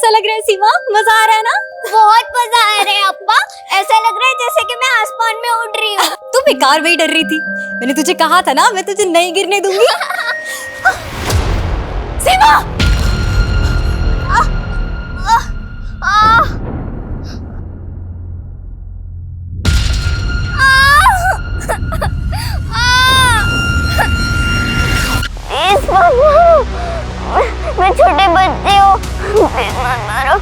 कैसा लग रहा है सीमा? मजा आ रहा है ना? बहुत मजा आ रहा है अप्पा। ऐसा लग रहा है जैसे कि मैं आसमान में उड़ रही हूँ। तू बेकार में ही डर रही थी। मैंने तुझे कहा था ना, मैं तुझे नहीं गिरने दूंगी। सीमा! मैं छोटे बच्चे हूँ, प्लीज मत मारो।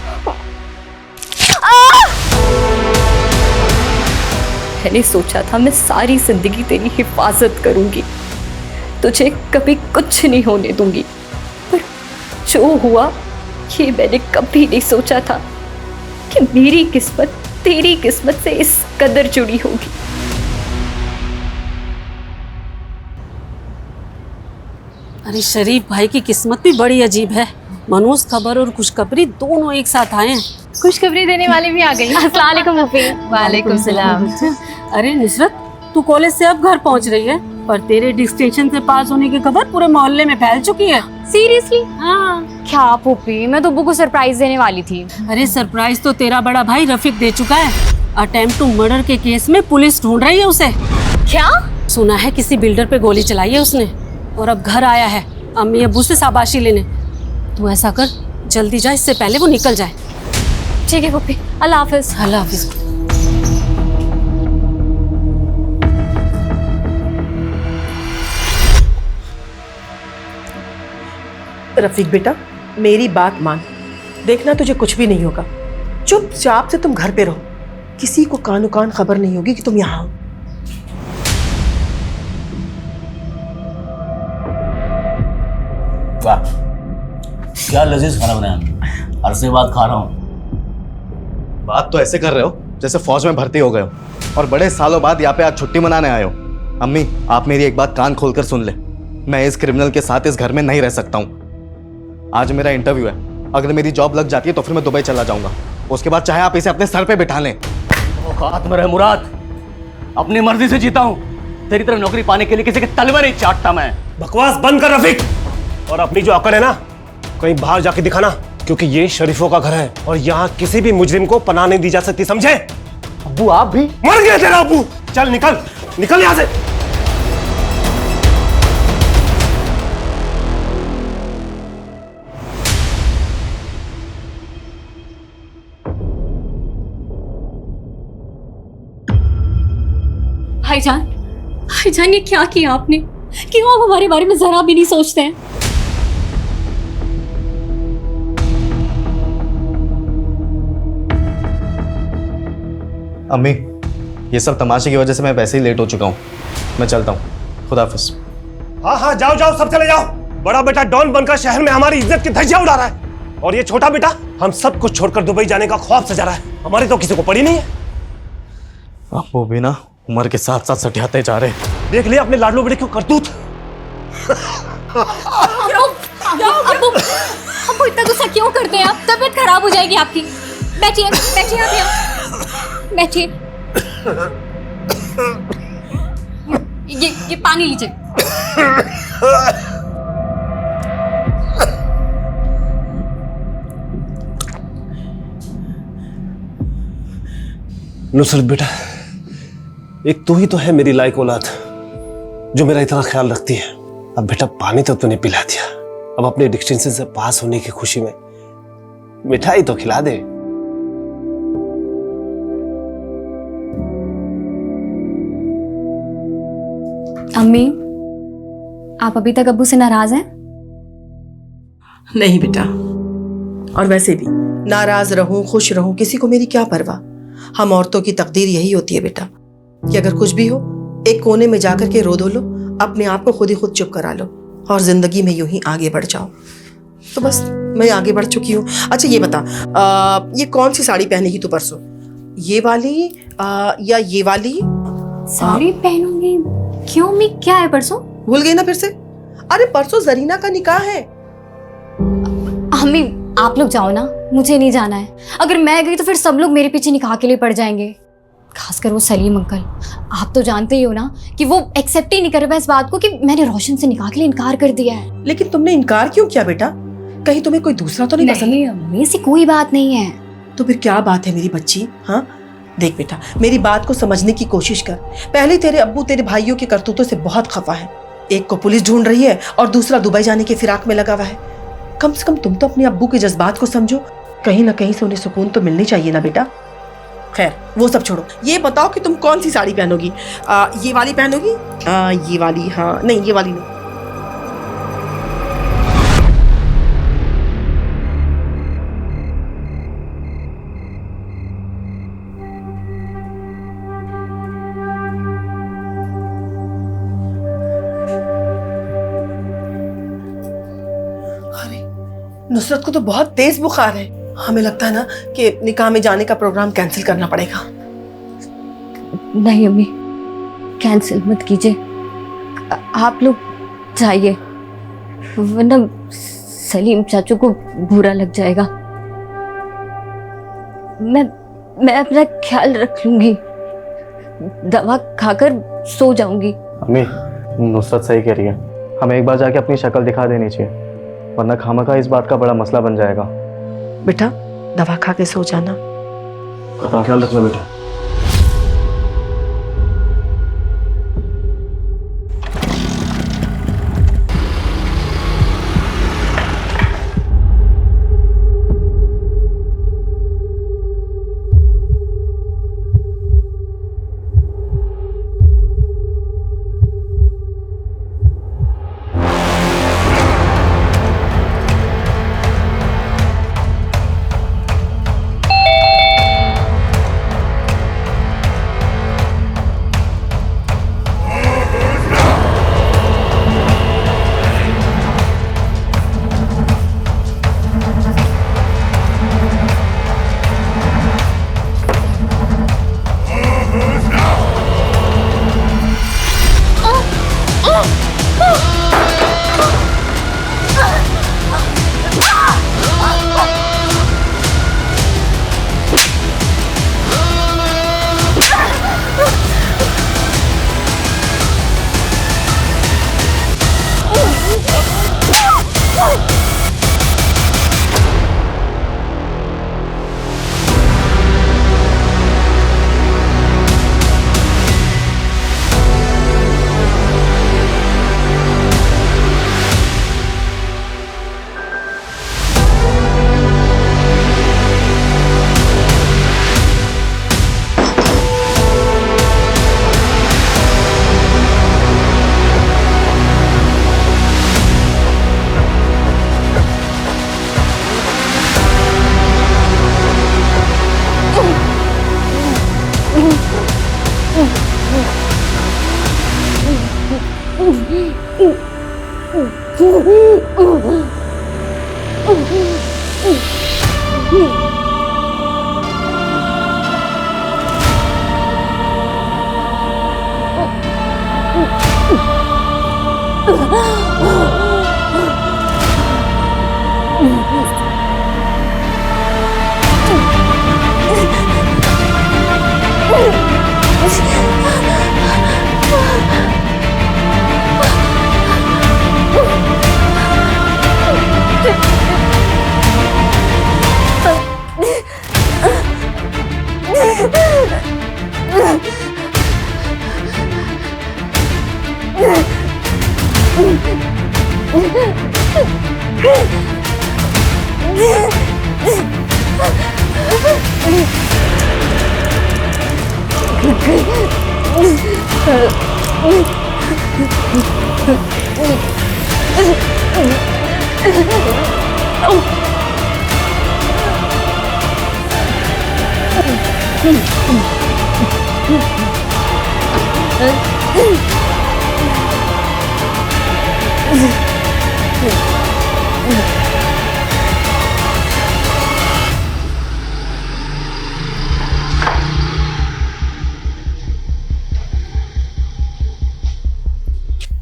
मैंने सोचा था मैं सारी जिंदगी तेरी हिफाजत करूंगी, तुझे कभी कुछ नहीं होने दूंगी, पर जो हुआ ये मैंने कभी नहीं सोचा था कि मेरी किस्मत तेरी किस्मत से इस कदर जुड़ी होगी। अरे शरीफ भाई की किस्मत भी बड़ी अजीब है। मनोज खबर और खुशखबरी दोनों एक साथ आए हैं। खुशखबरी देने वाले भी आ गई। अस्सलाम वालेकुम मुफी। वालेकुम सलाम। अरे नुसरत, तू कॉलेज से अब घर पहुंच रही है, पर तेरे डिस्टिंक्शन से पास होने की खबर पूरे मोहल्ले में फैल चुकी है। सीरियसली? हाँ। क्या पुप्पी, मैं तो अब्बू को सरप्राइज देने वाली थी। अरे सरप्राइज तो तेरा बड़ा भाई रफीक दे चुका है। अटेम्प्ट टू मर्डर के केस में पुलिस ढूंढ रही है उसे। क्या? सुना है किसी बिल्डर पे गोली चलाई है उसने, और अब घर आया है अम्मी अब्बू से शाबाशी लेने। तू ऐसा कर, जल्दी जा, इससे पहले वो निकल जाए। ठीक है पुप्पी, अल्लाह हाफिज। अल्लाह हाफिज। रफीक बेटा, मेरी बात मान, देखना तुझे कुछ भी नहीं होगा। चुपचाप से तुम घर पे रहो, किसी को कानो कान खबर नहीं होगी कि तुम यहाँ हो। वाह, क्या लजीज खाना बनाया। अरसे बाद खा रहा हूँ। बात तो ऐसे कर रहे हो जैसे फौज में भर्ती हो गए हो और बड़े सालों बाद यहाँ पे आज छुट्टी मनाने आए हो। अम्मी, आप मेरी एक बात कान खोलकर सुन ले, मैं इस क्रिमिनल के साथ इस घर में नहीं रह सकता हूँ। आज मेरा इंटरव्यू है, अगर मेरी जॉब लग जाती है तो फिर मैं दुबई चला जाऊंगा। उसके बाद चाहे आप इसे अपने सर पे बिठा लें। औकात में रहे मुराद, अपनी मर्जी से जीता हूँ। तेरी तरह नौकरी पाने के लिए किसी के तलवे नहीं चाटता मैं। बकवास बंद कर रफीक, और अपनी जो अकड़ है ना कहीं बाहर जाके दिखाना, क्योंकि ये शरीफों का घर है और यहाँ किसी भी मुजरिम को पनाह नहीं दी जा सकती, समझे? अब्बू आप भी? मर गया तेरा अब्बू। चल निकल निकल यहाँ से। भाईजान ये क्या किया आपने? क्यों आप हमारे बारे में जरा भी नहीं सोचते हैं? अम्मी, ये सब तमाशे की वजह से मैं वैसे ही लेट हो चुका हूँ, मैं चलता हूँ। खुदा हाफिज। हाँ हाँ, जाओ जाओ, सब चले जाओ। बड़ा बेटा डॉन बनकर शहर में हमारी इज्जत की धज्जियां उड़ा रहा है, और ये छोटा बेटा हम सब कुछ छोड़कर दुबई जाने का ख्वाब सजा रहा है। हमारी तो किसी को पड़ी नहीं है। वो भी ना उम्र के साथ साथ सटियाते जा रहे। देख लिया अपने लाडलो बेटे क्यों करतूत। अब्बू इतना गुस्सा क्यों करते हैं आप? तबीयत खराब हो जाएगी आपकी। बैठिए बैठिए आप, बैठिए। ये पानी लीजिए। नुसरत बेटा, एक तू ही तो है मेरी लायक औलाद जो मेरा इतना ख्याल रखती है। अब बेटा पानी तो तूने पिला दिया, अब अपने डिस्टिंक्शन से पास होने की खुशी में मिठाई तो खिला दे। अम्मी, आप अभी तक अब्बू से नाराज हैं? नहीं बेटा, और वैसे भी नाराज रहूं खुश रहूं किसी को मेरी क्या परवाह। हम औरतों की तकदीर यही होती है बेटा कि अगर कुछ भी हो एक कोने में जाकर के रो धो लो, अपने आप को खुद ही खुद चुप करा लो और जिंदगी में यूं ही आगे बढ़ जाओ। तो बस मैं आगे बढ़ चुकी हूँ। अच्छा ये बता, ये कौन सी साड़ी पहनेगी तू परसों? ये वाली या ये वाली? साड़ी पहनूंगी? क्यों अम्मी, क्या है परसों? भूल गई ना फिर से? अरे परसों जरीना का निकाह है। अम्मी आप लोग जाओ ना, मुझे नहीं जाना है। अगर मैं गई तो फिर सब लोग मेरे पीछे निकाह के लिए पड़ जाएंगे, खासकर वो सलीम अंकल। आप तो जानते ही हो ना कि वो एक्सेप्ट ही नहीं कर रहा इस बात को कि मैंने रोशन से निकाह के लिए इनकार कर दिया है। लेकिन तुमने इनकार क्यों किया बेटा? कहीं तुम्हें कोई दूसरा तो नहीं पसंद? नहीं अम्मी, ऐसी कोई बात नहीं है। तो फिर क्या बात है मेरी बच्ची? हाँ देख बेटा, मेरी बात को समझने की कोशिश कर। पहले तेरे अब्बू तेरे भाइयों के करतूतों से बहुत खफा है। एक को पुलिस ढूंढ रही है और दूसरा दुबई जाने के फिराक में लगा हुआ है। कम से कम तुम तो अपने अब्बू के जज्बात को समझो। कहीं ना कहीं से उन्हें सुकून तो मिलनी चाहिए ना बेटा। खैर वो सब छोड़ो, ये बताओ कि तुम कौन सी साड़ी पहनोगी? ये वाली पहनोगी? ये वाली? हाँ नहीं, ये वाली नहीं। नुसरत को तो बहुत तेज बुखार है। हमें लगता है ना कि निकाह में जाने का प्रोग्राम कैंसिल करना पड़ेगा। नहीं अम्मी, कैंसिल मत कीजिए, आप लोग जाइए, वरना सलीम चाचू को बुरा लग जाएगा। मैं अपना ख्याल रख लूंगी, दवा खाकर सो जाऊंगी। अम्मी नुसरत सही कह रही है, हमें एक बार जाके अपनी शक्ल दिखा देनी चाहिए, वरना खामखा इस बात का बड़ा मसला बन जाएगा। बेटा दवा खा के सो जाना। ख्याल रखना बेटा।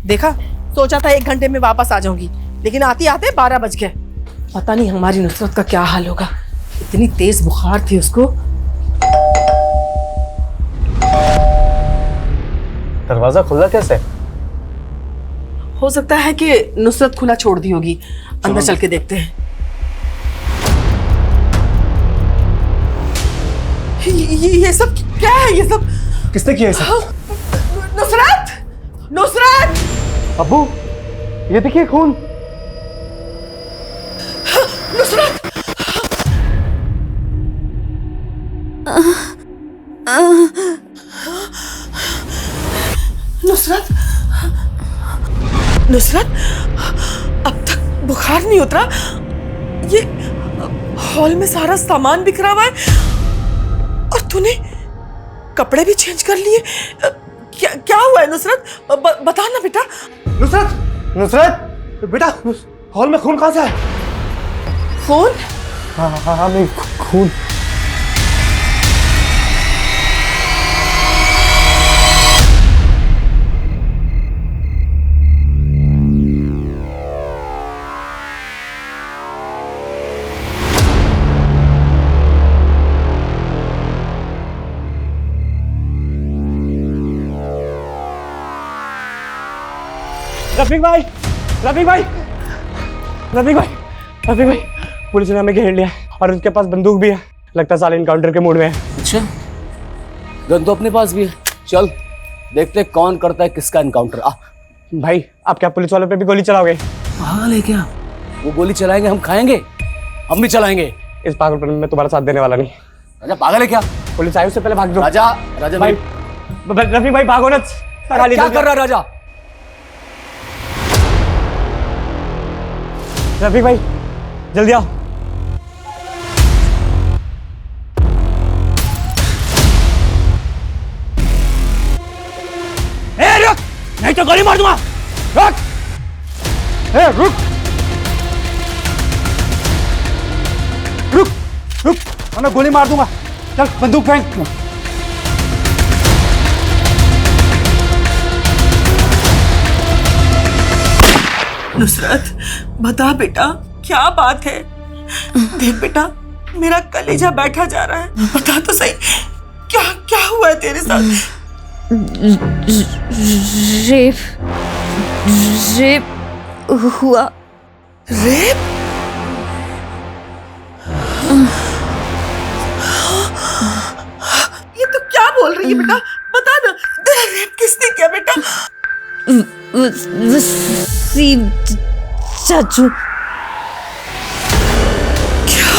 देखा, सोचा था 1 घंटे में वापस आ जाऊंगी, लेकिन आते आते 12 बज गए। पता नहीं हमारी नुसरत का क्या हाल होगा, इतनी तेज बुखार थी उसको। दरवाजा खुला कैसे? हो सकता है कि नुसरत खुला छोड़ दी होगी। अंदर चल के देखते हैं। ये सब क्या है? ये सब किसने किया इसे? नुसरत, नुसरत, अब्बू ये देखिए खून। नुसरत, नुसरत, नुसरत, अब तक बुखार नहीं उतरा। ये हॉल में सारा सामान बिखरा हुआ है और तूने कपड़े भी चेंज कर लिए। क्या क्या हुआ है नुसरत? बता ना बेटा। नुसरत, नुसरत बेटा, हॉल में खून कहाँ से है? खून? हाँ नहीं, खून। रफीक भाई, रफीक भाई, रफीक भाई, रफीक भाई, पुलिस ने हमें घेर लिया और उसके पास बंदूक भी है। लगता है साले इनकाउंटर के मूड में है। अच्छा, गन तो अपने पास भी है। चल देखते कौन करता है किसका एनकाउंटर। आ भाई आप क्या पुलिस वालों पे भी गोली चलाओगे? पागल है क्या? वो गोली चलाएंगे हम खाएंगे, हम भी चलाएंगे। इस पागलपन में मैं तुम्हारा साथ देने वाला नहीं। राजा पागल है क्या? पुलिस आई उससे पहले भाग जाओ। राजा, राजा भाई, रफीक भाई भागो ना। क्या कर रहा है राजा? रफीक भाई जल्दी आओ। रुक, नहीं तो गोली मार दूंगा। रुक, रुक, रुक, रुक, वरना गोली मार दूंगा। चल बंदूक फेंक। नुसरत बता बेटा, क्या बात है? देख बेटा, मेरा कलेजा बैठा जा रहा है। बता तो सही, क्या क्या हुआ है तेरे साथ? रेप रेप हुआ। रेप? ये तो क्या बोल रही है बेटा? बता ना, तेरा रेप किसने किया बेटा? वसीम चाचू। क्या?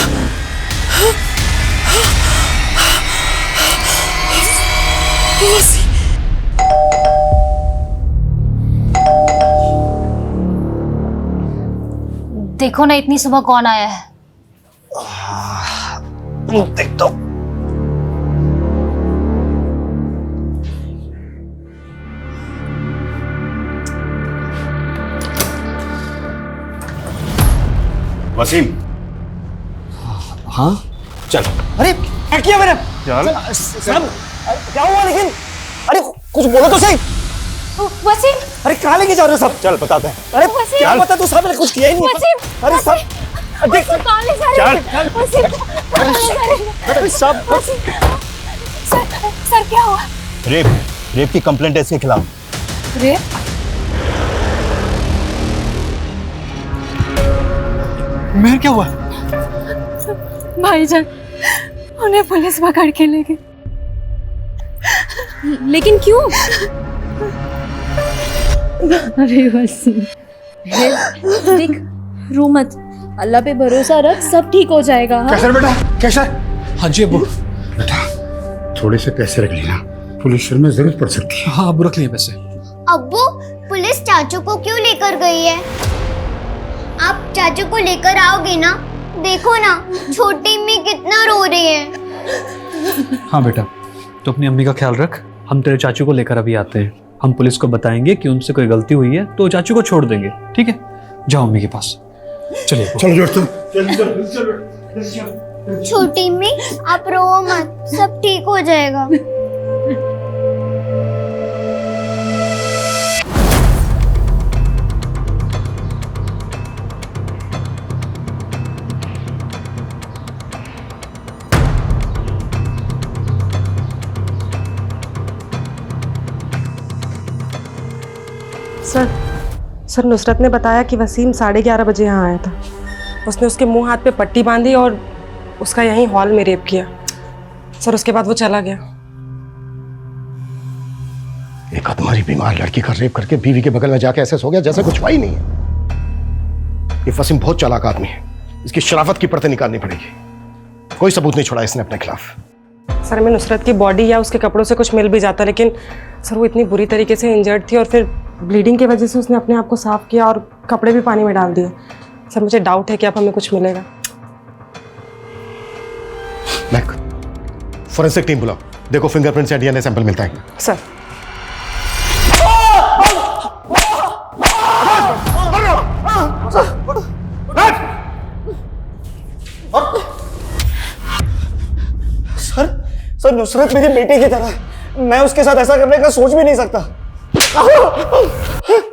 वसीम? देखो ना इतनी सुबह कौन आया है। देख तो। वसीम, हाँ चल। अरे क्या किया मैंने? चल। क्या हुआ लेकिन? अरे कुछ बोलो तो सही। वसीम, अरे कहाँ लेके जा रहे हो सब? चल बताते हैं। अरे क्या बता तू, सब कुछ किया ही नहीं। वसीम, अरे सब देख। कौन ले जा रहे हैं? वसीम, कौन ले जा रहे हैं? अरे सब सर क्या हुआ? रेप की कंप्लेंट है इसके खिलाफ। रेप? मेहर क्या हुआ? भाईजान, उन्हें पुलिस पकड़ के ले गई। लेकिन क्यों? अरे वसीम, देख, रो मत, अल्लाह पे भरोसा रख, सब ठीक हो जाएगा। हाँ? कैसर बेटा, कैसर। हाँ जी अब्बू। बेटा थोड़े से पैसे रख लेना, पुलिस में जरूरत पड़ सकती है। हाँ अब्बू रख लिए पैसे। अब्बू, पुलिस चाचू को क्यों लेकर गई है? आप चाचू को लेकर आओगे ना? देखो ना, छोटी अम्मी कितना रो रही है। हाँ बेटा, तो अपनी अम्मी का ख्याल रख। हम तेरे चाचू को लेकर अभी आते हैं। हम पुलिस को बताएंगे कि उनसे कोई गलती हुई है तो चाचू को छोड़ देंगे। ठीक है, जाओ अम्मी के पास। चलिए चलो दोस्तों। छोटी अम्मी आप रो मत, सब ठीक हो जाएगा। सर नुसरत ने बताया कि वसीम 11:30 बजे यहाँ आया था। उसने उसके मुंह हाथ पे पट्टी बांधी और उसका यहीं हॉल में रेप किया। सर उसके बाद वो चला गया। एक तुम्हारी बीमार लड़की का रेप करके बीवी के बगल में जाके ऐसे सो गया जैसे कुछ हुआ ही नहीं है। ये वसीम बहुत चालाक आदमी है, इसकी शराफत की परतें निकालनी पड़ेगी। कोई सबूत नहीं छोड़ा इसने अपने खिलाफ। सर मैं नुसरत की बॉडी या उसके कपड़ों से कुछ मिल भी जाता, लेकिन सर वो इतनी बुरी तरीके से इंजर्ड थी और फिर ब्लीडिंग की वजह से उसने अपने आप को साफ किया और कपड़े भी पानी में डाल दिए। सर मुझे डाउट है कि अब हमें कुछ मिलेगा। महक, फोरेंसिक टीम बुलाओ, देखो फिंगरप्रिंट से डीएनए सैंपल मिलता है। सर सर नुसरत मेरी बेटी की तरह, मैं उसके साथ ऐसा करने का सोच भी नहीं सकता।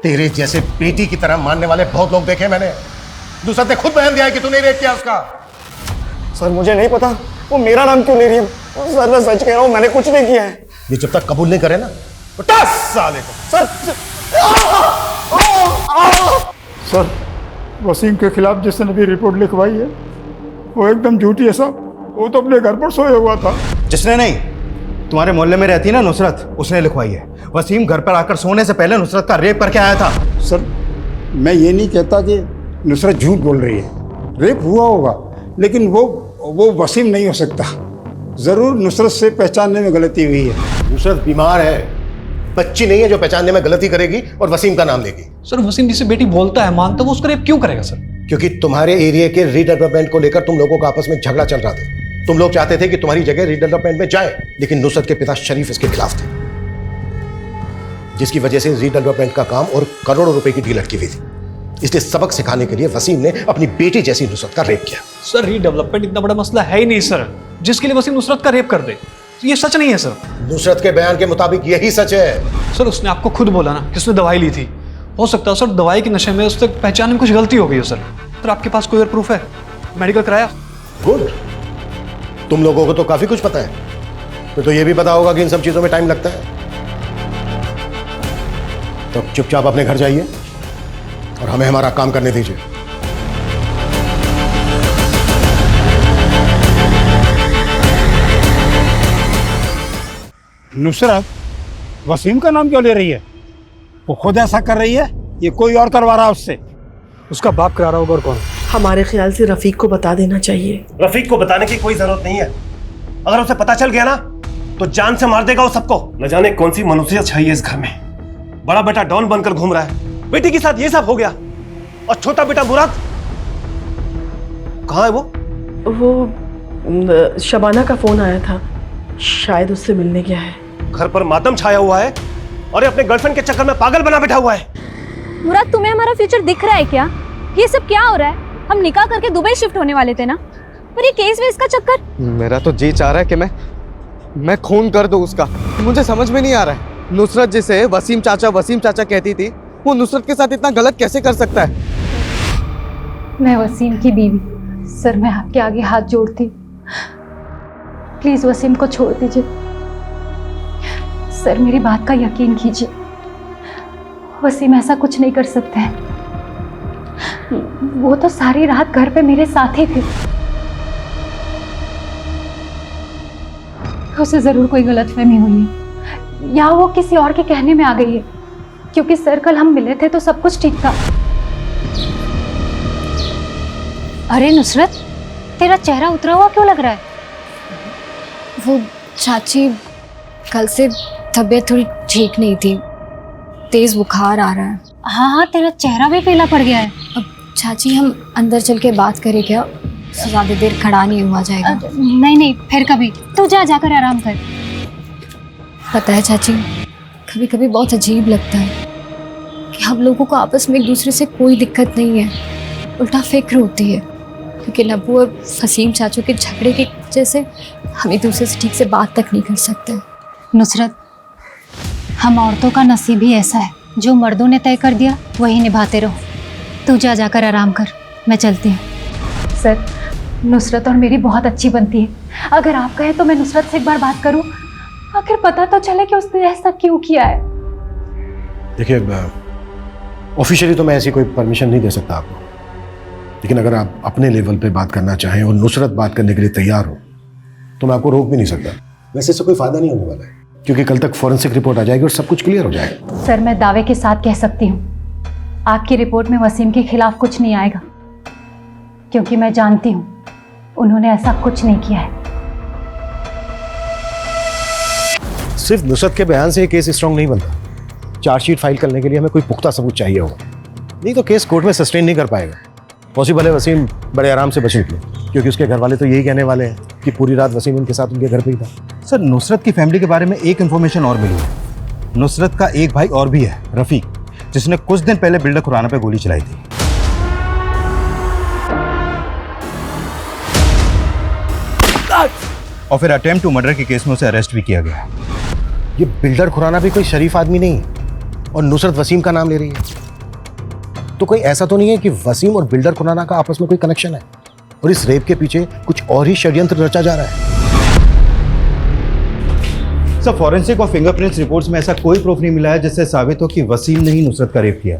तेरे जैसे बेटी की तरह मानने वाले बहुत लोग देखे मैंने। नुसरत ने खुद बयान दिया है कि तूने रेप किया उसका। सर मुझे नहीं पता वो मेरा नाम क्यों ले रही है। सर मैं सच कह रहा हूँ, मैंने कुछ नहीं किया है। ये जब तक कबूल नहीं करे ना तो 10 साल सर सर वसीम के खिलाफ जिसने भी रिपोर्ट लिखवाई है वो एकदम झूठी है साहब। वो तो अपने घर पर सोया हुआ था। जिसने नहीं, तुम्हारे मोहल्ले में रहती है ना नुसरत, उसने लिखवाई है। वसीम घर पर आकर सोने से पहले नुसरत का रेप करके आया था। सर मैं ये नहीं कहता कि नुसरत झूठ बोल रही है, रेप हुआ होगा, लेकिन वो वसीम नहीं हो सकता। ज़रूर नुसरत से पहचानने में गलती हुई है। नुसरत बीमार है, बच्ची नहीं है जो पहचानने में गलती करेगी और वसीम का नाम लेगी। सर वसीम जिसे बेटी बोलता है मानता है, वो उसका रेप क्यों करेगा सर? क्योंकि तुम्हारे एरिया के रीडेवलपमेंट को लेकर तुम लोगों का आपस में झगड़ा चल रहा था। तुम लोग चाहते थे कि तुम्हारी जगह रीडेवलपमेंट में जाए, लेकिन नुसरत के पिता शरीफ इसके खिलाफ थे, जिसकी वजह से रीडेवलपमेंट का काम और करोड़ों रुपए की डील अटकी हुई थी। इसलिए सबक सिखाने के लिए वसीम ने अपनी बेटी जैसी नुसरत का रेप किया। सर रीडेवलपमेंट इतना बड़ा मसला है ही नहीं सर, जिसके लिए वसीम नुसरत का रेप कर दे। ये सच नहीं है सर। नुसरत के बयान के मुताबिक यही सच है। सर उसने आपको खुद बोला ना कि उसने दवाई ली थी। हो सकता है सर दवाई के नशे में उससे पहचानने में कुछ गलती हो गई हो सर। सर आपके पास कोई और प्रूफ है? मेडिकल कराया? गुड, तुम लोगों को तो काफी कुछ पता है। तो ये भी पता होगा कि इन सब चीजों में टाइम लगता है। तो चुपचाप अपने घर जाइए और हमें हमारा काम करने दीजिए। नुसरत वसीम का नाम क्यों ले रही है? वो खुद ऐसा कर रही है, ये कोई और करवा रहा है उससे? उसका बाप करा रहा होगा और कौन? हमारे ख्याल से रफीक को बता देना चाहिए। रफीक को बताने की कोई जरूरत नहीं है। अगर उसे पता चल गया ना तो जान से मार देगा वो सबको। न जाने कौन सी मनुष्यत चाहिए इस घर में। बड़ा बेटा डॉन बनकर घूम रहा है, बेटी के साथ ये सब हो गया, और छोटा बेटा मुराद कहाँ है? वो शबाना का फोन आया था, शायद उससे मिलने गया है। घर पर मातम छाया हुआ है और ये अपने गर्लफ्रेंड के चक्कर में पागल बना बैठा हुआ है। मुराद तुम्हें हमारा फ्यूचर दिख रहा है क्या? ये सब क्या हो रहा है? हम निकाह करके दुबई शिफ्ट होने वाले थे ना, पर ये केस वेस का चक्कर। मेरा तो जी चाह रहा है कि मैं खून कर दूं उसका। मुझे समझ में नहीं आ रहा है, नुसरत जिसे वसीम चाचा कहती थी, वो नुसरत के साथ इतना गलत कैसे कर सकता है? मैं वसीम की बीवी, सर मैं आपके आगे हाथ जोड़ती, प्लीज वसीम को छोड़ दीजिए। सर मेरी बात का यकीन कीजिए, वसीम ऐसा कुछ नहीं कर सकते हैं। वो तो सारी रात घर पे मेरे साथ ही थे। उसे जरूर कोई गलतफहमी हुई है, या वो किसी और के कहने में आ गई है, क्योंकि सर कल हम मिले थे तो सब कुछ ठीक था। अरे नुसरत, तेरा चेहरा उतरा हुआ क्यों लग रहा है? वो चाची, कल से तबीयत थोड़ी ठीक नहीं थी, तेज बुखार आ रहा है। हाँ, तेरा चेहरा भी पीला पड़ गया है। अब चाची हम अंदर चल के बात करें क्या? ज़्यादा देर खड़ा नहीं हुआ जाएगा। नहीं, फिर कभी। तू जाकर आराम कर। पता है चाची, कभी कभी बहुत अजीब लगता है कि हम लोगों को आपस में एक दूसरे से कोई दिक्कत नहीं है, उल्टा फिक्र होती है, क्योंकि नब्बू और वसीम चाचू के झगड़े की वजह से हम एक दूसरे से ठीक से बात तक नहीं कर सकते। नुसरत, हम औरतों का नसीब ही ऐसा है, जो मर्दों ने तय कर दिया वही निभाते रहो। तू जाकर आराम कर, मैं चलती हूँ। सर, नुसरत और मेरी बहुत अच्छी बनती है। अगर आप कहें तो मैं नुसरत से एक बार बात करूं, आखिर पता तो चले कि उसने ऐसा क्यों किया है। देखिए, ऑफिशियली तो मैं ऐसी कोई परमिशन नहीं दे सकता आपको, लेकिन अगर आप अपने लेवल पे बात करना चाहें और नुसरत बात करने के लिए तैयार हो तो मैं आपको रोक भी नहीं सकता। वैसे इससे कोई फायदा नहीं होने वाला है, क्योंकि कल तक फॉरेंसिक रिपोर्ट आ जाएगी और सब कुछ क्लियर हो जाएगा। सर मैं दावे के साथ कह सकती हूँ आपकी रिपोर्ट में वसीम के खिलाफ कुछ नहीं आएगा, क्योंकि मैं जानती हूँ उन्होंने ऐसा कुछ नहीं किया है। सिर्फ नुसरत के बयान से ये केस स्ट्रांग नहीं बनता। चार्जशीट फाइल करने के लिए हमें कोई पुख्ता सबूत चाहिए होगा, नहीं तो केस कोर्ट में सस्टेन नहीं कर पाएगा। पॉसिबल है वसीम बड़े आराम से बच निकले, क्योंकि उसके घर वाले तो यही कहने वाले हैं कि पूरी रात वसीम उनके साथ उनके घर पे ही था। सर नुसरत की फैमिली के बारे में एक इन्फॉर्मेशन और मिली है। नुसरत का एक भाई और भी है, रफीक, जिसने कुछ दिन पहले बिल्डर खुराना पे गोली चलाई थी। और फिर अटेम्प्ट टू मर्डर के केस में उसे अरेस्ट भी किया गया। ये बिल्डर खुराना भी कोई शरीफ आदमी नहीं है, और नुसरत वसीम का नाम ले रही है। तो कोई ऐसा तो नहीं है कि वसीम और बिल्डर खुराना का आपस में कोई कनेक्शन है और इस रेप के पीछे कुछ और ही षड्यंत्र रचा जा रहा है? सर फॉरेंसिक और फिंगरप्रिंट्स रिपोर्ट्स में ऐसा कोई प्रूफ नहीं मिला है जिससे साबित हो कि वसीम ने ही नुसरत का रेप किया,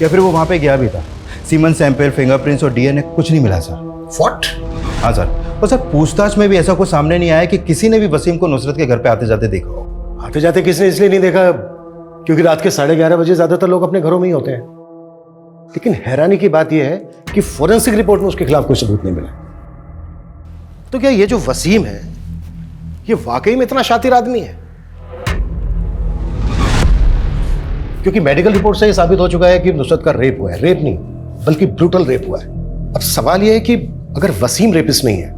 या फिर वो वहां पे गया भी था। सीमन सैंपल, फिंगरप्रिंट्स और डीएनए कुछ नहीं मिला सर। व्हाट? हाँ सर, और सर पूछताछ में भी ऐसा कुछ सामने नहीं आया कि किसी ने भी वसीम को नुसरत के घर पे आते जाते देखा हो। आते जाते किसने इसलिए नहीं देखा क्योंकि रात के 11:30 बजे ज्यादातर लोग अपने घरों में ही होते हैं। लेकिन हैरानी की बात यह है कि फॉरेंसिक रिपोर्ट में उसके खिलाफ कोई सबूत नहीं मिला। तो क्या ये जो वसीम है ये वाकई में इतना शातिर आदमी है? क्योंकि मेडिकल रिपोर्ट से यह साबित हो चुका है कि नुसरत का रेप हुआ है। रेप नहीं बल्कि ब्रूटल रेप हुआ है। अब सवाल यह है कि अगर वसीम रेपिस्ट नहीं है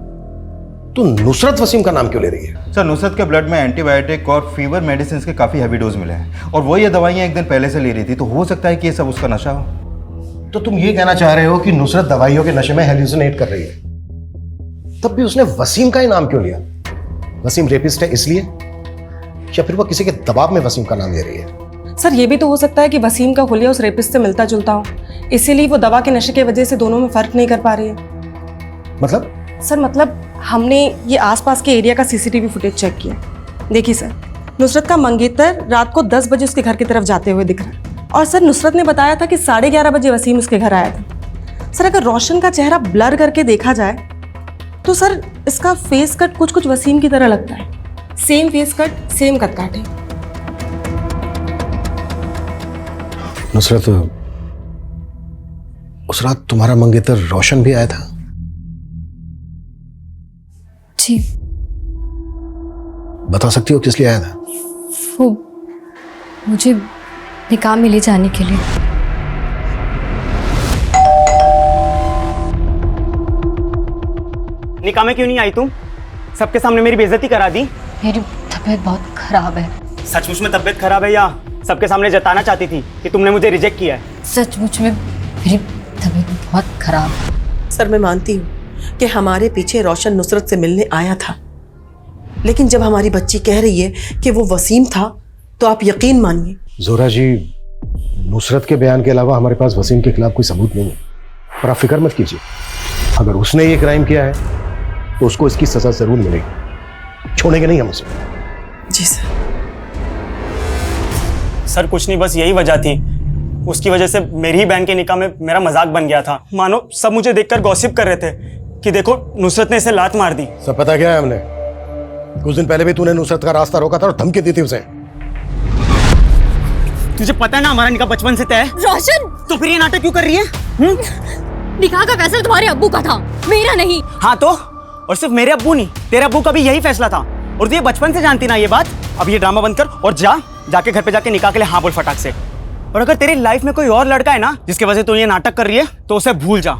तो नुसरत वसीम का नाम क्यों ले रही है? सर नुसरत के ब्लड में एंटीबायोटिक और फीवर मेडिसिन के काफी हैवी डोज मिले हैं, और वो ये दवाइयां एक दिन पहले से ले रही थी, तो हो सकता है कि ये सब उसका नशा हो। तो तुम ये कहना चाह रहे हो कि नुसरत दवाइयों के नशे में हेल्यूसिनेट कर रही है? तब भी उसने वसीम का ही नाम क्यों लिया? वसीम रेपिस्ट है इसलिए, या फिर वो किसी के दबाव में वसीम का नाम ले रही है? सर ये भी तो हो सकता है कि वसीम का हुलिया उस रेपिस्ट से मिलता जुलता हो, इसीलिए वो दवा के नशे की वजह से दोनों में फर्क नहीं कर पा रही है। मतलब? सर मतलब हमने ये आसपास के एरिया का सीसीटीवी फुटेज चेक किया। देखिए सर, नुसरत का मंगेतर रात को 10 बजे उसके घर की तरफ जाते हुए दिख रहा है, और सर नुसरत ने बताया था कि 11:30 बजे वसीम उसके घर आया था। सर अगर रोशन का चेहरा ब्लर करके देखा जाए तो सर इसका फेस कट कुछ कुछ वसीम की तरह लगता है। Same face cut, same cut काटे। नुसरत, उस रात तुम्हारा मंगेतर रोशन भी आया था? जी। बता सकती हो किस लिए आया था? वो मुझे निकाह में ले जाने के लिए। निकाह में क्यों नहीं आई तुम? सबके सामने मेरी बेइज्जती करा दी। मेरी तबीयत बहुत खराब है। सचमुच में तबीयत खराब है या सबके सामने जताना चाहती थी कि तुमने मुझे रिजेक्ट किया है? सचमुच में मेरी तबीयत बहुत खराब है। सर मैं मानती हूँ कि हमारे पीछे रोशन नुसरत से मिलने आया था, लेकिन जब हमारी बच्ची कह रही है कि वो वसीम था तो आप यकीन मानिए। जोरा जी, नुसरत के बयान के अलावा हमारे पास वसीम के खिलाफ कोई सबूत नहीं है, पर आप फिक्र मत कीजिए। अगर उसने ये क्राइम किया है तो उसको इसकी सजा जरूर मिलेगी, छोड़ेंगे नहीं हम उसे। जी सर। सर कुछ नहीं, बस यही वजह थी। उसकी वजह से मेरी ही बहन के निकाह में मेरा मजाक बन गया था। मानो सब मुझे देखकर गॉसिप कर रहे थे कि देखो नुसरत ने इसे लात मार दी। सब पता क्या है हमने? कुछ दिन पहले भी तूने नुसरत का रास्ता रोका था और धमकी दी थी उसे। तुझे पता है ना हमारा निकाह बचपन से तय है। रोशन, तो फिर ये नाटक क्यों कर रही है? निकाह का फैसला तुम्हारे अब्बू का था, मेरा नहीं। हाँ तो, और सिर्फ मेरे अब्बू नहीं, तेरे अब्बू का भी यही फैसला था, और तू ये बचपन से जानती ना ये बात। अब ये ड्रामा बंद कर और जाके घर पे जाके निकाह के लिए हाँ बोल फटाक से। और अगर तेरी लाइफ में कोई और लड़का है ना जिसके वजह से तू ये नाटक कर रही है तो उसे भूल जा,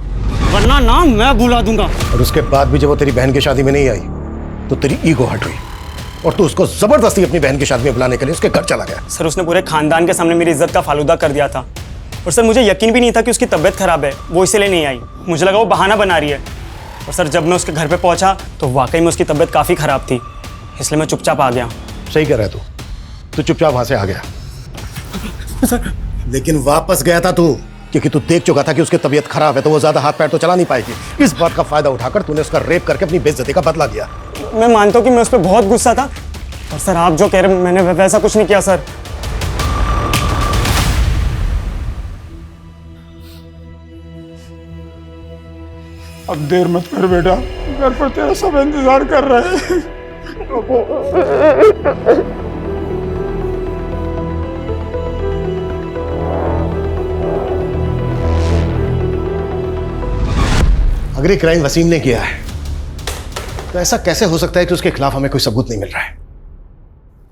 वरना ना मैं भुला दूंगा। और उसके बाद भी जब वो तेरी बहन की शादी में नहीं आई तो तेरी ईगो हट हुई और तू उसको जबरदस्ती अपनी बहन की शादी में बुलाने के लिए उसके घर चला गया। सर उसने पूरे खानदान के सामने मेरी इज्जत का फालूदा कर दिया था, और सर मुझे यकीन भी नहीं था कि उसकी तबीयत खराब है, वो इसलिए नहीं आई। मुझे लगा वो बहाना बना रही है। और सर जब मैं उसके घर पे पहुंचा तो वाकई में उसकी तबीयत काफ़ी ख़राब थी, इसलिए मैं चुपचाप आ गया। सही कह रहा है तू चुपचाप वहां से आ गया। लेकिन वापस गया था तू क्योंकि तू देख चुका था कि उसकी तबीयत खराब है, तो वो ज्यादा हाथ पैर तो चला नहीं पाएगी। इस बात का फायदा उठाकर तूने उसका रेप करके अपनी बेइज्जती का बदला लिया। मैं मानता हूँ कि मैं उस पर बहुत गुस्सा था, और सर आप जो कह रहे हैं मैंने वैसा कुछ नहीं किया सर। अब देर मत कर बेटा, घर पर तेरा सब इंतजार कर रहे हैं। अगर ये क्राइम वसीम ने किया है तो ऐसा कैसे हो सकता है कि उसके खिलाफ हमें कोई सबूत नहीं मिल रहा है?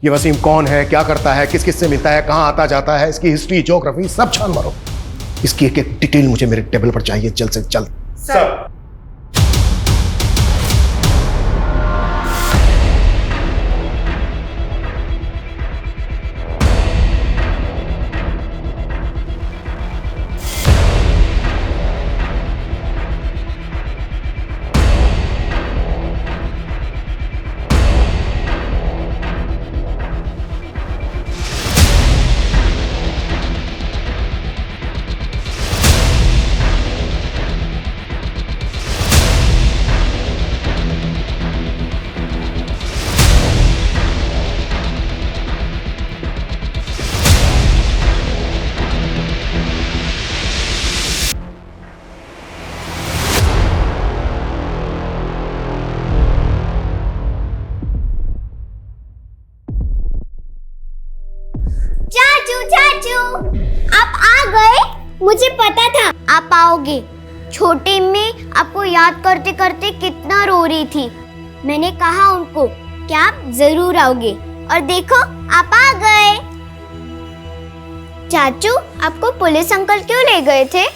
ये वसीम कौन है, क्या करता है, किस किस से मिलता है, कहां आता जाता है, इसकी हिस्ट्री, ज्योग्राफी सब छान मारो। इसकी एक एक डिटेल मुझे मेरे टेबल पर चाहिए, जल्द से जल्द। सर। चाचू चाचू, आप आ गए? मुझे पता था आप आओगे। छोटी अम्मी आपको याद करते करते कितना रो रही थी। मैंने कहा उनको कि आप जरूर आओगे, और देखो आप आ गए। चाचू, आपको पुलिस अंकल क्यों ले गए थे?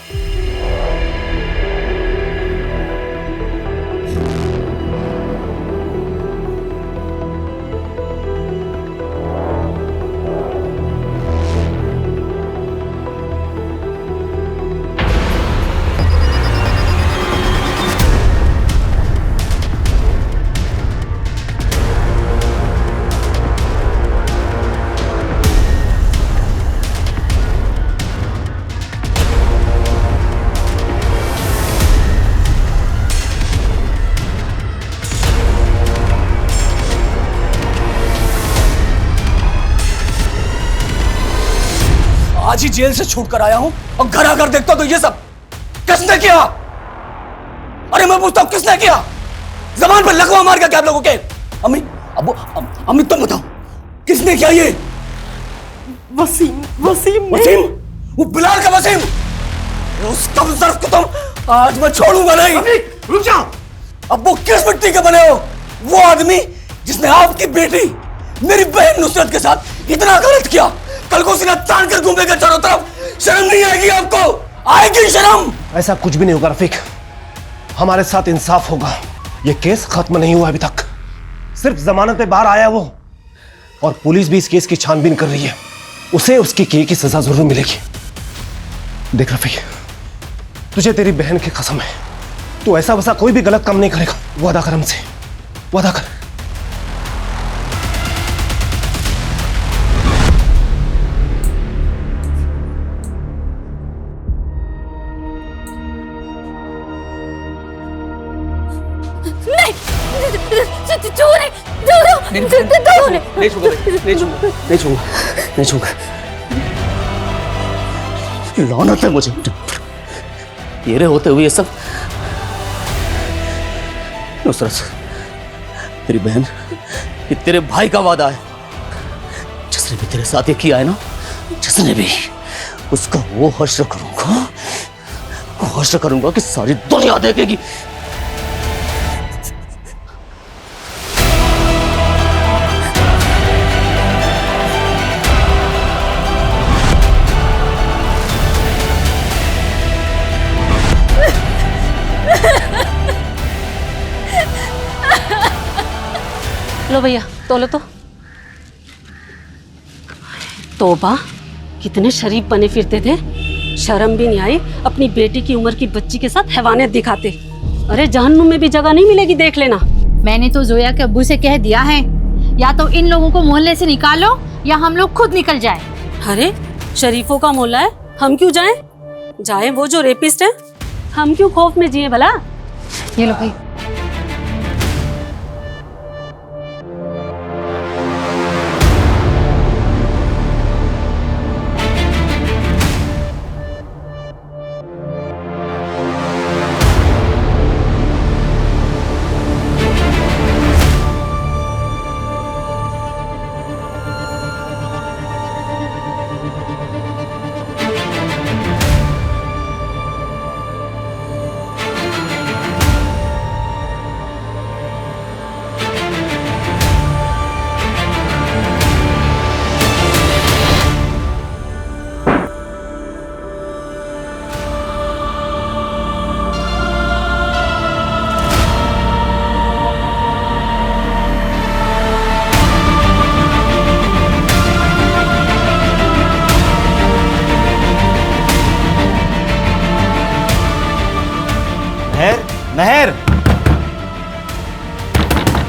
आज ही जेल से छूट कर आया हूं और घर आकर देखता तो ये सब किसने किया? अरे मैं पूछता हूं किसने किया? जबान पर लकवा मार गया क्या आप लोगों के? अम्मी, अब्बू, अम्मी तुम बताओ किसने किया ये? वसीम वसीम वसीम? वो बिलाल का वसीम? उस कमजोर को तुम आज मैं छोड़ूंगा नहीं। अम्मी रुक जाओ। अब वो किस मिट्टी के बने हो? वो आदमी जिसने आपकी बेटी मेरी बहन नुसरत के साथ इतना गलत किया, कल को सीना तान कर घूमेगा चारों तरफ। शर्म नहीं आएगी आपको? आएगी शर्म? ऐसा कुछ भी नहीं होगा रफीक, हमारे साथ इंसाफ होगा। ये केस खत्म नहीं हुआ अभी तक, सिर्फ जमानत पे बाहर आया वो, और पुलिस भी इस केस की छानबीन कर रही है। उसे उसकी किए की सजा जरूर मिलेगी। देख रफीक, तुझे तेरी बहन की कसम है, तू ऐसा वैसा कोई भी गलत काम नहीं करेगा। वादा कर हमसे, वादा कर। नहीं छूंगा। लानत है मुझे तेरे होते हुए ये सब। नुसरत, तेरी बहन, ये तेरे भाई का वादा है। जिसने भी तेरे साथ ये किया है ना, जिसने भी, उसका वो हश्र करूंगा कि सारी दुनिया देखेगी। लो भैया तोलो तो। तौबा, कितने शरीफ बने फिरते थे, शर्म भी नहीं आई अपनी बेटी की उम्र की बच्ची के साथ हैवानियत दिखाते। अरे जहन्नुम में भी जगह नहीं मिलेगी, देख लेना। मैंने तो जोया के अब्बू से कह दिया है, या तो इन लोगों को मोहल्ले से निकालो या हम लोग खुद निकल जाए। अरे शरीफों का मोहल्ला है, हम क्यों जाएं? जाएं वो जो रेपिस्ट है, हम क्यों खौफ में जिए भला? ये लो भाई।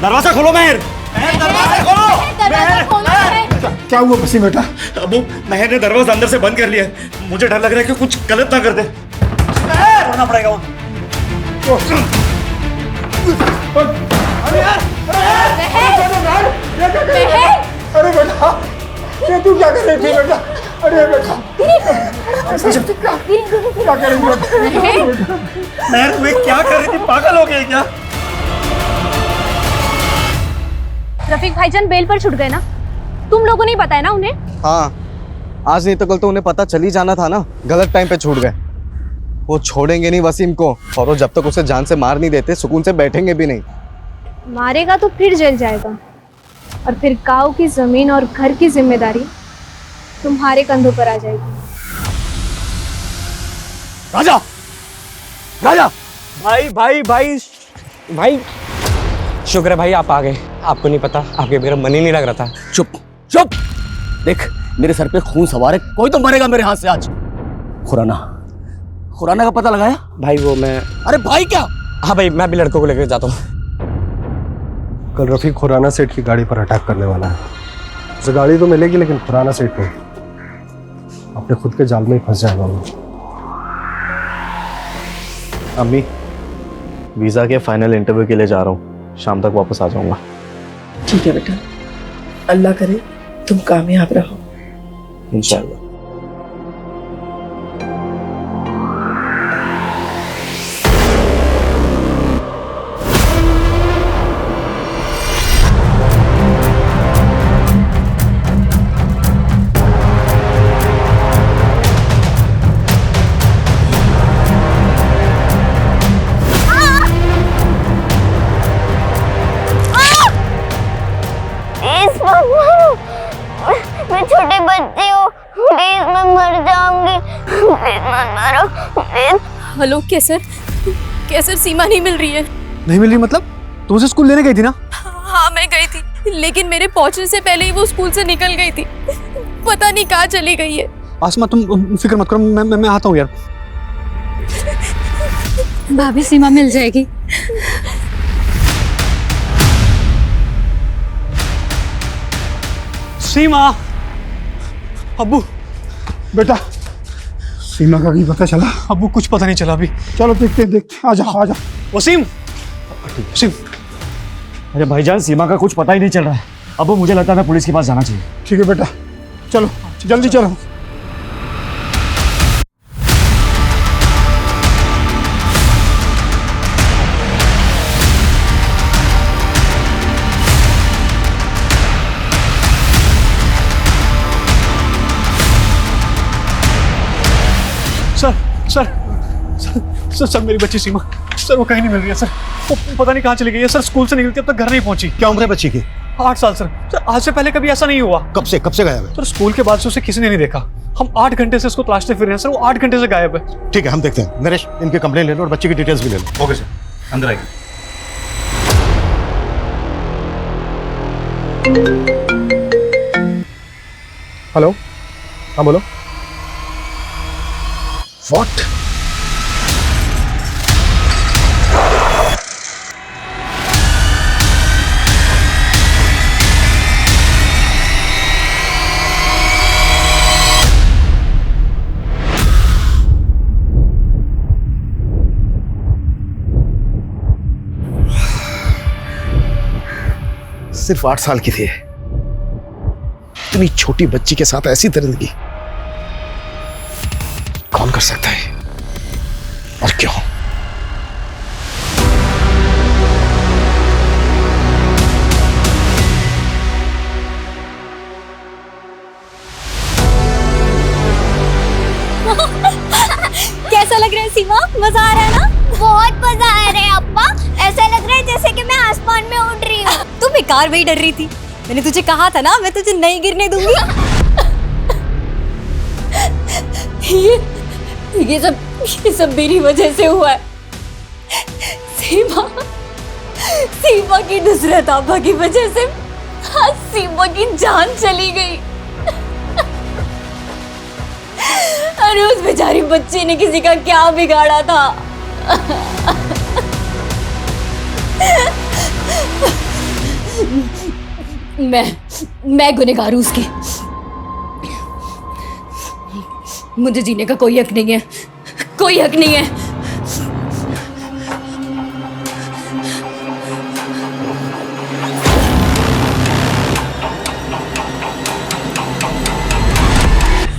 दरवाजा खोलो मेहर, दरवाजा खोलो। क्या हुआ वसीम बेटा? अबू मेहर ने दरवाजा अंदर से बंद कर लिया है। मुझे डर लग रहा है कि कुछ गलत ना कर दे। छोड़ना पड़ेगा वहाँ। अरे बेटा, ये तू क्या कर रही थी बेटा? अरे बेटा, क्या कर रही थी? मेहर तू क्या कर रही थी? पागल हो गई क्या? रफीक भाईजान बेल पर छुट गए ना? तुम लोगों ने बताया ना उन्हें? हाँ, आज नहीं तो कल तो उन्हें पता चल ही जाना था ना। गलत टाइम पे छूट गए। वो छोड़ेंगे नहीं वसीम को, और वो जब तक उसे जान से मार नहीं देते सुकून से बैठेंगे भी नहीं। मारेगा तो फिर जेल जाएगा, और फिर गांव की जमीन और घर की जिम्मेदारी तुम्हारे कंधों पर आ जाएगी। राजा, राजा, भाई भाई भाई भाई, शुक्र है भाई आप आ गए। आपको नहीं पता, आपके बगैर मन ही नहीं लग रहा था। चुप चुप। देख मेरे सर पे खून सवार है, कोई तो मरेगा मेरे हाथ से आज। खुराना, खुराना का पता लगाया? भाई वो मैं, अरे भाई क्या? हाँ भाई मैं भी लड़कों को लेकर जाता हूँ। कल रफीक खुराना सेठ की गाड़ी पर अटैक करने वाला है। उसे गाड़ी तो मिलेगी लेकिन खुराना सेठ नहीं, अपने खुद के जाल में ही फंस जाएगा वो। अम्मी, वीजा के फाइनल इंटरव्यू के लिए जा रहा हूँ, शाम तक वापस आ जाऊंगा। ठीक है बेटा, अल्लाह करे तुम कामयाब रहो। इंशाल्लाह। मैं छोटे बच्चे हूँ, प्लीज मैं मर जाऊंगी, प्लीज मत मारो, प्लीज। हेलो कैसर, कैसर सीमा नहीं मिल रही है। नहीं मिल रही मतलब? तुम उसे स्कूल लेने गई थी ना? हाँ मैं गई थी, लेकिन मेरे पहुंचने से पहले ही वो स्कूल से निकल गई थी। पता नहीं कहाँ चली गई है। आसमा तुम फिक्र मत करो, मैं आता हूँ यार। भाभी सीमा मिल जाएगी। सीमा, अब्बू बेटा, सीमा का नहीं पता चला? अब्बू कुछ पता नहीं चला अभी। चलो देखते देखते, आजा आजा। वसीम, वसीम। अरे भाईजान सीमा का कुछ पता ही नहीं चल रहा है। अब मुझे लगता है पुलिस के पास जाना चाहिए। ठीक है बेटा, चलो जल्दी चलो। Sir sir sir sir sir मेरी बच्ची सीमा, सर वो कहीं नहीं मिल रही है सर। वो पता नहीं कहाँ चली गई है सर। स्कूल से निकलती अब तक घर नहीं पहुंची। क्या उम्र है बच्ची की? 8 साल सर। सर आज से पहले कभी ऐसा नहीं हुआ। कब से गायब है? सर स्कूल के बाद से उसे किसी ने नहीं देखा। हम 8 घंटे से उसको तलाशते फिर रहे हैं सर, वो 8 घंटे से गायब है। ठीक है, हम देखते हैं। नरेश, इनके कंप्लेन ले लो और बच्चे की डिटेल्स भी ले लो। ओके सर, अंदर आइए। हेलो, हाँ बोलो। व्हाट? सिर्फ 8 साल की थी। इतनी छोटी बच्ची के साथ ऐसी दरिंदगी कौन कर सकता है और क्यों? कैसा लग रहा है सीमा? मजा आ रहा है ना? बहुत मजा आ रहा है अप्पा, ऐसा लग रहा है जैसे कि मैं आसमान में उड़ रही हूँ। तू बेकार में ही डर रही थी। मैंने तुझे कहा था ना, मैं तुझे नहीं गिरने दूंगी। ये सब मेरी वजह से हुआ है। सीमा की नुसरत आपा की वजह से आज सीमा की जान चली गई। अरे उस बेचारी बच्ची ने किसी का क्या बिगाड़ा था। मैं गुनहगार हूं उसकी। मुझे जीने का कोई हक नहीं है, कोई हक नहीं है।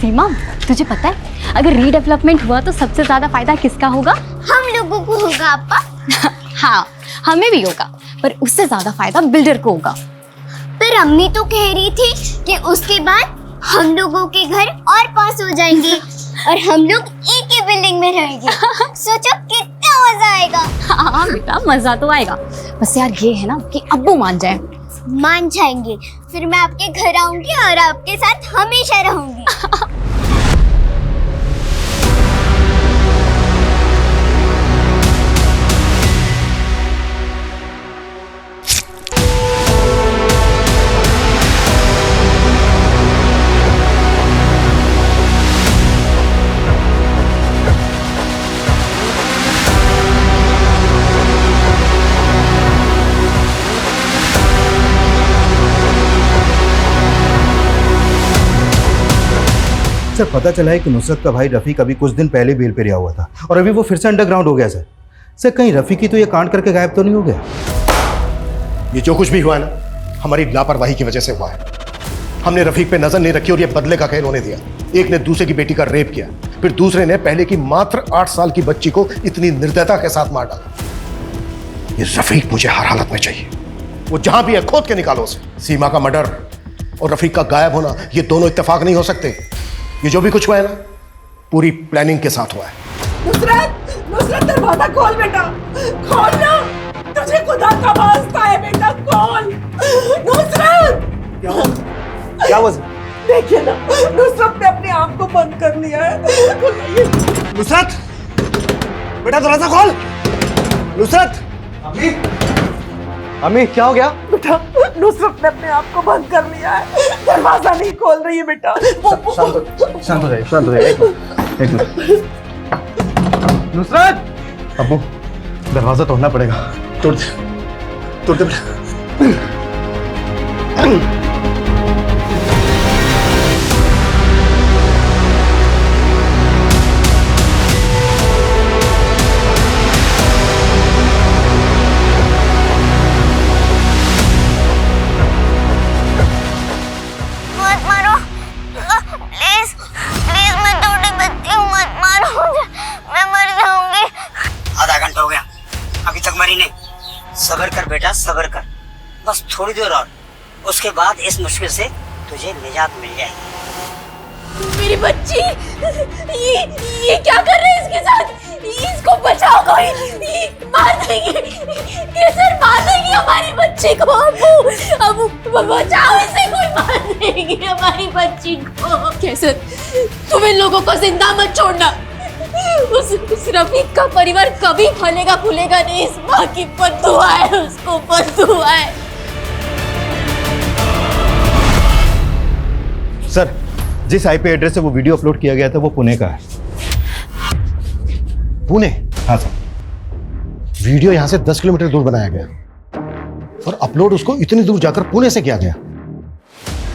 सीमा, तुझे पता है अगर रीडेवलपमेंट हुआ तो सबसे ज्यादा फायदा किसका होगा? हम लोगों को होगा पापा। हाँ, हमें भी होगा, पर उससे ज्यादा फायदा बिल्डर को होगा। पर अम्मी तो कह रही थी कि उसके बाद हम लोगों के घर और पास हो जाएंगे और हम लोग एक ही बिल्डिंग में रहेंगे। सोचो कितना मजा आएगा। हाँ बेटा, मजा तो आएगा, बस यार ये है ना कि अब्बू मान जाए। मान जाएंगे, फिर मैं आपके घर आऊंगी और आपके साथ हमेशा रहूंगी। सर पता चला है कि नुसरत का भाई रफ़ीक अभी कुछ दिन पहले बेल पे रिहा हुआ था और अभी वो फिर से अंडरग्राउंड हो गया सर। सर कहीं रफ़ीक ही तो ये कांड करके गायब तो नहीं हो गया? ये जो कुछ भी हुआ है ना, हमारी लापरवाही की वजह से हुआ है। हमने रफ़ीक पे नजर नहीं रखी और ये बदले का खेल होने दिया। एक ने दूसरे की बेटी का रेप किया, फिर दूसरे ने पहले की मात्र 8 साल की बच्ची को इतनी निर्दयता के साथ मार डाला। ये रफ़ीक मुझे हर हालत में चाहिए। वो जहां भी है खोद के निकालो उसे। सीमा का मर्डर और रफ़ीक का गायब होना, ये दोनों इत्तेफाक नहीं हो सकते। ये जो भी कुछ हुआ है ना, पूरी प्लानिंग के साथ हुआ है। नुसरत, नुसरत दरवाजा खोल बेटा, खोल ना, तुझे खुदा का वास्ता है बेटा, खोल। नुसरत, क्या हुआ? देखिए ना, नुसरत ने अपने आप को बंद कर लिया है। नुसरत, बेटा दरवाजा खोल। नुसरत, अम्मी क्या हो गया? बेटा नुसरत ने अपने आप को बंद कर लिया है, दरवाजा नहीं खोल रही है बेटा। शांत हो जाइए, शांत हो जाइए। एक मिनट। नुसरत! अब्बू, दरवाजा तोड़ना पड़ेगा। तोड़ दे बेटा। मत मारो, प्लीज प्लीज, मैं थोड़ी बच्ची हूँ, मत मारो, मैं मर जाऊंगी। आधा घंटा हो गया, अभी तक मरी नहीं। सब्र कर बेटा, सब्र कर, बस थोड़ी देर और, उसके बाद इस मुश्किल से तुझे निजात मिल जाएगी। मेरी बच्ची, ये क्या कर रहे हैं इसके साथ? इसको बचाओ कोई, मार देंगे, केसर मार देंगे हमारी बच्ची को। अबू बचाओ इसे, कोई मार देंगे हमारी बच्ची को। केसर, तुम इन लोगों को जिंदा मत छोड़ना। उस रफीक का परिवार कभी फलेगा फूलेगा नहीं। इस माँ की बद्दुआ है, उसको बद्दुआ है। सर जिस आईपी एड्रेस से वो वीडियो अपलोड किया गया था वो पुणे का है। पुणे? हाँ सर। वीडियो यहां से 10 किलोमीटर दूर बनाया गया और अपलोड उसको इतनी दूर जाकर पुणे से किया गया।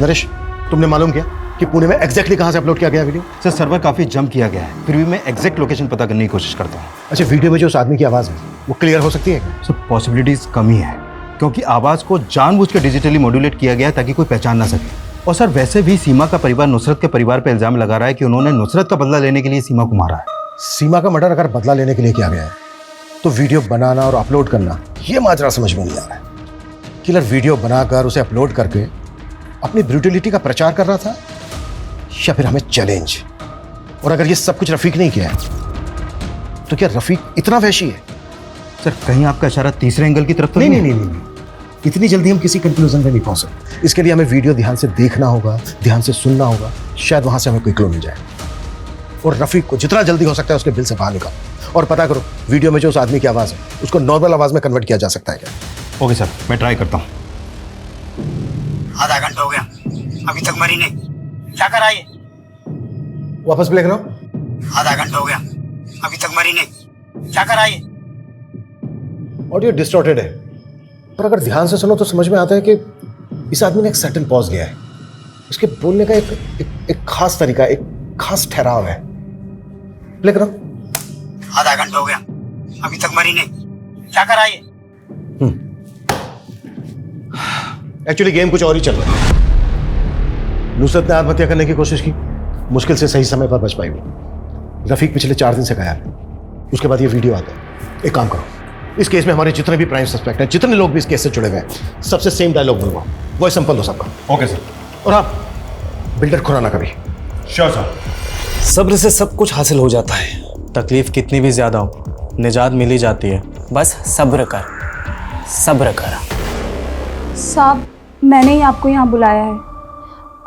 नरेश, तुमने मालूम किया कि पुणे में एग्जैक्टली कहां से अपलोड किया गया वीडियो? सर सर्वर काफी जंप किया गया है, फिर भी मैं एग्जैक्ट लोकेशन पता करने की कोशिश करता हूँ। अच्छा, वीडियो में जो उस आदमी की आवाज है वो क्लियर हो सकती है क्या? सर पॉसिबिलिटीज कम ही है, क्योंकि आवाज को जानबूझ कर डिजिटली मॉड्यूलेट किया गया है ताकि कोई पहचान ना सके। और सर वैसे भी सीमा का परिवार नुसरत के परिवार पर इल्जाम लगा रहा है कि उन्होंने नुसरत का बदला लेने के लिए सीमा को मारा है। सीमा का मर्डर अगर बदला लेने के लिए किया गया है तो वीडियो बनाना और अपलोड करना, ये माजरा समझ में नहीं आ रहा है। किलर वीडियो बनाकर उसे अपलोड करके अपनी ब्रूटलिटी का प्रचार कर रहा था या फिर हमें चैलेंज? और अगर ये सब कुछ रफीक नहीं किया है तो क्या रफीक इतना वैशी है? सर कहीं आपका इशारा तीसरे एंगल की तरफ तो नहीं। इतनी जल्दी हम किसी कंक्लूजन पे नहीं पहुंच सकते। इसके लिए हमें वीडियो ध्यान से देखना होगा, ध्यान से सुनना होगा, शायद वहां से हमें कोई क्लू मिल जाए। और रफीक को जितना जल्दी हो सकता है उसके बिल से बाहर निकालो और पता करो वीडियो में जो उस आदमी की आवाज है उसको नॉर्मल आवाज में कन्वर्ट किया जा सकता है क्या? ओके सर, मैं ट्राई करता हूँ। आधा घंटा हो गया, अभी तक मरी नहीं, क्या करा ये? वापस प्ले करो। आधा घंटा हो गया, अभी तक मरी नहीं, क्या करा ये? ऑडियो डिस्टॉर्टेड है, पर अगर ध्यान से सुनो तो समझ में आता है कि इस आदमी ने एक सटल पॉज लिया है। उसके बोलने का एक खास तरीका, एक खास ठहराव है। प्ले करो। आधा घंटा हो गया, अभी तक मरी नहीं, क्या करा ये? एक्चुअली गेम कुछ और ही चल रहा है। नुसरत ने आत्महत्या करने की कोशिश की, मुश्किल से सही समय पर बच पाई वो। रफीक पिछले 4 दिन से गायब है। उसके बाद ये वीडियो आता है। एक काम करो, इस केस में हमारे जितने भी प्राइम सस्पेक्ट हैं, जितने लोग भी इस केस से जुड़े हुए हैं, सबसे सेम डायलॉग बोलूंगा, वो सिंपल दो सबका। Okay sir. और हाँ, बिल्डर खुराना कभी। Sure sir. सब्र से सब कुछ हासिल हो जाता है। तकलीफ कितनी भी ज्यादा हो, निजात मिल ही जाती है। बस सब्र कर, सब्र कर। साहब, मैंने ही आपको यहाँ बुलाया है।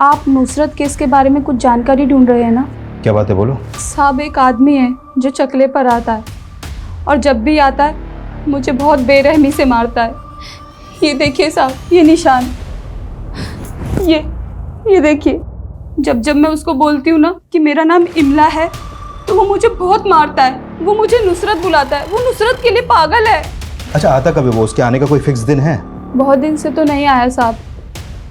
आप नुसरत केस के बारे में कुछ जानकारी ढूंढ रहे हैं ना? क्या बात है, बोलो। साहब, एक आदमी है जो चकले पर आता है और जब भी आता है मुझे बहुत बेरहमी से मारता है। ये देखिए साहब, ये निशान, ये देखिए। जब जब मैं उसको बोलती हूँ ना कि मेरा नाम इमला है तो वो मुझे बहुत मारता है। वो मुझे नुसरत बुलाता है। वो नुसरत के लिए पागल है। अच्छा, आता कभी वो? उसके आने का कोई फिक्स दिन है? बहुत दिन से तो नहीं आया साहब,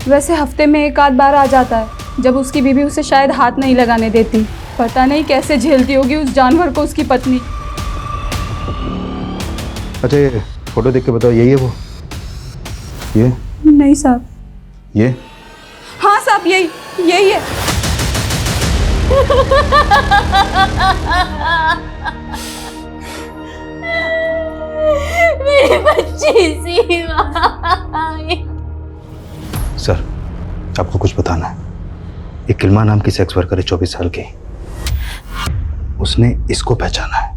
वैसे हफ्ते में 1 आध बार आ जाता है, जब उसकी बीवी उसे शायद हाथ नहीं लगाने देती। पता नहीं कैसे झेलती होगी उस जानवर को उसकी पत्नी। अच्छा, ये फोटो देख के बताओ, यही है वो? ये नहीं साहब। ये? हाँ साहब, यही है। मेरी बच्ची सीमा। सर, आपको कुछ बताना है। एक किल्मा नाम की सेक्स वर्कर है, 24 साल की। उसने इसको पहचाना है।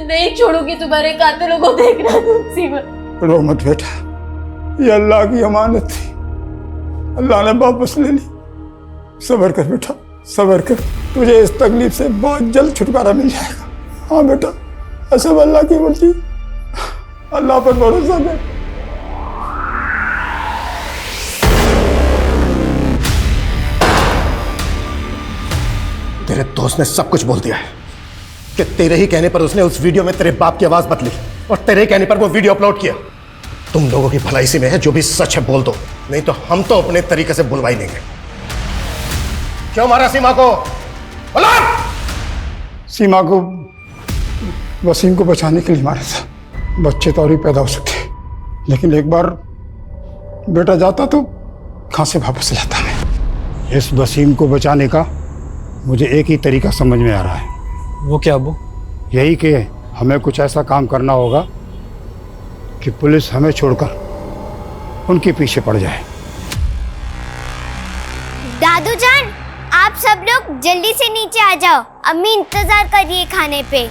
नहीं छोड़ूंगी तुम्हारे कातिलों को देखना तुम सीमा। रो मत बेटा, ये अल्लाह की अमानत थी, अल्लाह ने वापस ले ली। सब्र कर बेटा, सब्र कर, तुझे इस तकलीफ से बहुत जल्द छुटकारा मिल जाएगा। हाँ बेटा, सब अल्लाह की मर्जी, अल्लाह पर भरोसा कर। तेरे दोस्त ने सब कुछ बोल दिया है कि तेरे ही कहने पर उसने उस वीडियो में तेरे बाप की आवाज बदली और तेरे कहने पर वो वीडियो अपलोड किया। तुम लोगों की भलाई इसी में है, जो भी सच है बोल दो, नहीं तो हम तो अपने तरीके से बुलवा ही लेंगे। क्यों मारा सीमा को? सीमा को वसीम को बचाने के लिए मारा था। बच्चे तो और भी पैदा हो सकते हैं, लेकिन एक बार बेटा जाता तो कहां से वापस लाता मैं। इस वसीम को बचाने का मुझे एक ही तरीका समझ में आ रहा है। वो क्या अब्बू? यही कि हमें कुछ ऐसा काम करना होगा कि पुलिस हमें छोड़कर उनके पीछे पड़ जाए। दादू जान, आप सब लोग जल्दी से नीचे आ जाओ, अम्मी इंतजार कर रही है खाने पे।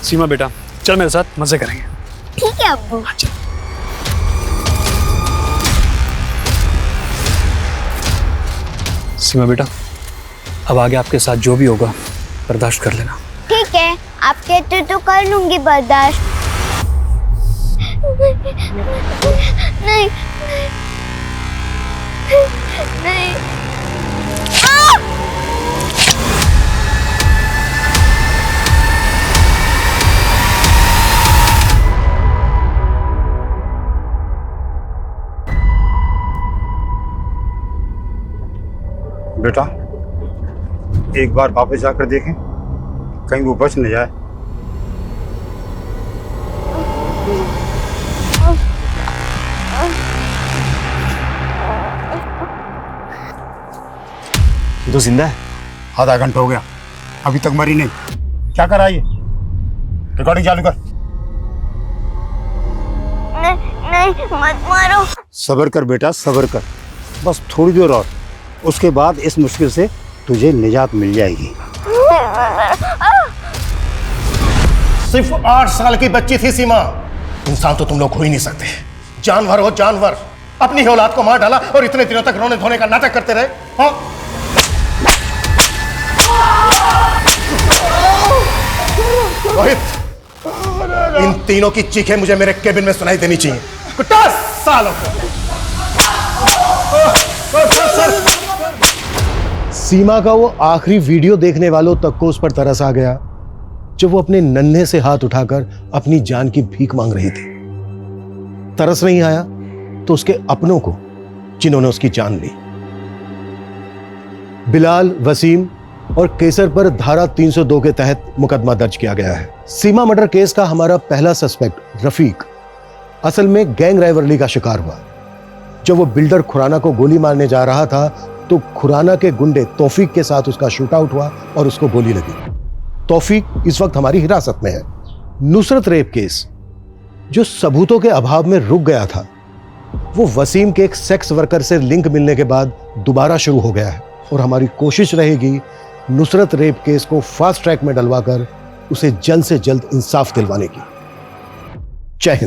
सीमा बेटा, चल मेरे साथ, मजे करेंगे। ठीक है अब्बू। सीमा बेटा, अब आगे आपके साथ जो भी होगा बर्दाश्त कर लेना। ठीक है, आप कहते तो कर लूंगी बर्दाश्त। नहीं नहीं। बेटा, एक बार वापस जाकर देखें, कहीं वो बच न जाए। तो जिंदा है? आधा घंटा हो गया, अभी तक मरी नहीं। क्या करा ये? रिकॉर्डिंग चालू कर। नहीं, मत मारो। सब्र कर बेटा, सब्र कर, बस थोड़ी देर और, उसके बाद इस मुश्किल से तुझे निजात मिल जाएगी। सिर्फ 8 साल की बच्ची थी सीमा। इंसान तो तुम लोग हो ही नहीं सकते, जानवर हो जानवर। अपनी ही औलाद को मार डाला और इतने दिनों तक रोने धोने का नाटक करते रहे। हाँ? रोहित, इन तीनों की चीखें मुझे मेरे केबिन में सुनाई देनी चाहिए। कुत्ता सालों को। सीमा का वो आखिरी वीडियो देखने वालों तक को उस पर तरस आ गया जब वो अपने नन्हे से हाथ उठाकर अपनी जान की भीख मांग रही थी। तरस नहीं आया तो उसके अपनों को, जिन्होंने उसकी जान ली। बिलाल, वसीम और केसर पर धारा 302 के तहत मुकदमा दर्ज किया गया है। सीमा मर्डर केस का हमारा पहला सस्पेक्ट रफीक असल में गैंग राइवलरी का शिकार हुआ। जब वो बिल्डर खुराना को गोली मारने जा रहा था तो खुराना के गुंडे तौफीक के साथ उसका शूट आउट हुआ और उसको गोली लगी। तौफीक इस वक्त हमारी हिरासत में है। नुसरत रेप केस जो सबूतों के अभाव में रुक गया था, वो वसीम के एक सेक्स वर्कर से लिंक मिलने के बाद दोबारा शुरू हो गया है और हमारी कोशिश रहेगी नुसरत रेप केस को फास्ट ट्रैक में डलवाकर उसे जल्द से जल्द इंसाफ दिलवाने की। जय हिंद।